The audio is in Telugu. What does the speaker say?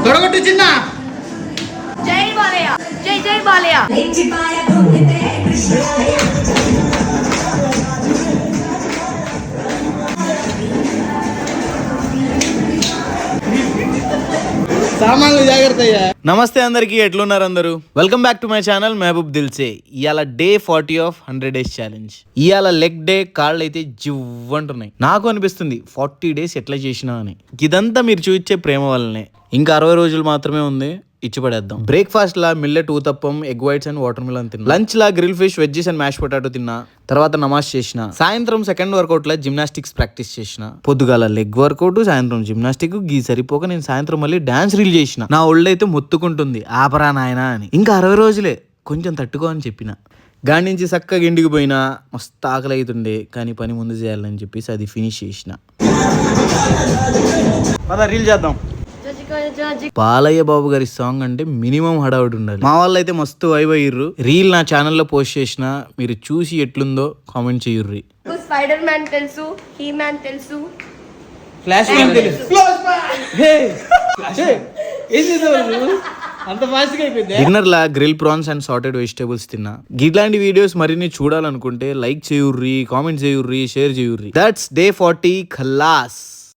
తొడగొట్టు చిన్న. జై బాలయ్య, జై జై బాలయ్య. సామాన్లు జాగ్రత్త. నమస్తే అందరికి, ఎట్లున్నారు అందరూ? Welcome back to my channel Mahaboob Dilse. ఇవాళ డే 40 ఆఫ్ 100 days ఛాలెంజ్. ఇవాళ లెగ్ డే. కాళ్ళు అయితే జివ్వంటున్నాయి. నాకు అనిపిస్తుంది 40 days ఎట్లా చేసినా అని. ఇదంతా మీరు చూపించే ప్రేమ వల్లనే. ఇంకా 60 రోజులు మాత్రమే ఉంది, ఇచ్చి పడేద్దాం. బ్రేక్ఫాస్ట్ లా millet uthappam, egg whites and watermelon తిన్నా. లంచ్ లా grill fish, veggies and mash potato తిన్నా. తర్వాత నమాజ్ చేసిన. సాయంత్రం సెకండ్ వర్కౌట్ లా జిమ్నాస్టిక్స్ ప్రాక్టీస్ చేసిన. పొద్దుగాల లెగ్ వర్కౌట్, సాయంత్రం జిమ్నాస్టిక్. గీ సరిపోక నేను సాయంత్రం మళ్ళీ డాన్స్ రీల్ చేసిన. నా ఒళ్ళైతే మొత్తుకుంటుంది ఆపరా నాయనా అని. ఇంకా 60 రోజులే, కొంచెం తట్టుకో అని చెప్పిన. గాడి నుంచి చక్కగా ఇంటికి పోయినా. మస్తు ఆకలి అవుతుండే, కానీ పని ముందు చేయాలని చెప్పేసి అది ఫినిష్ చేసిన. రీల్ చేద్దాం. బాలయ్య బాబు గారి సాంగ్ అంటే మినిమం హడావుడి ఉండాలి. మా వాళ్ళు అయితే మస్తు వైబ్ అయ్యిర్రు. రీల్ నా ఛానల్లో పోస్ట్ చేసిన, మీరు చూసి ఎట్లుందో కామెంట్ చేయుర్రి. స్పైడర్ మ్యాన్ తెలుసు, హీ మ్యాన్ తెలుసు, ఫ్లాష్ మ్యాన్ తెలుసు. అంత ఫాస్ట్ గా అయిపోయింది. డిన్నర్ లా grill prawns and sauteed vegetables తిన్నా. ఇట్లాంటి వీడియోస్ మరిన్ని చూడాలనుకుంటే లైక్ చేయుర్రి, కామెంట్ చేయుర్రి, షేర్ చేయుర్రి. That's day 40 Khallas.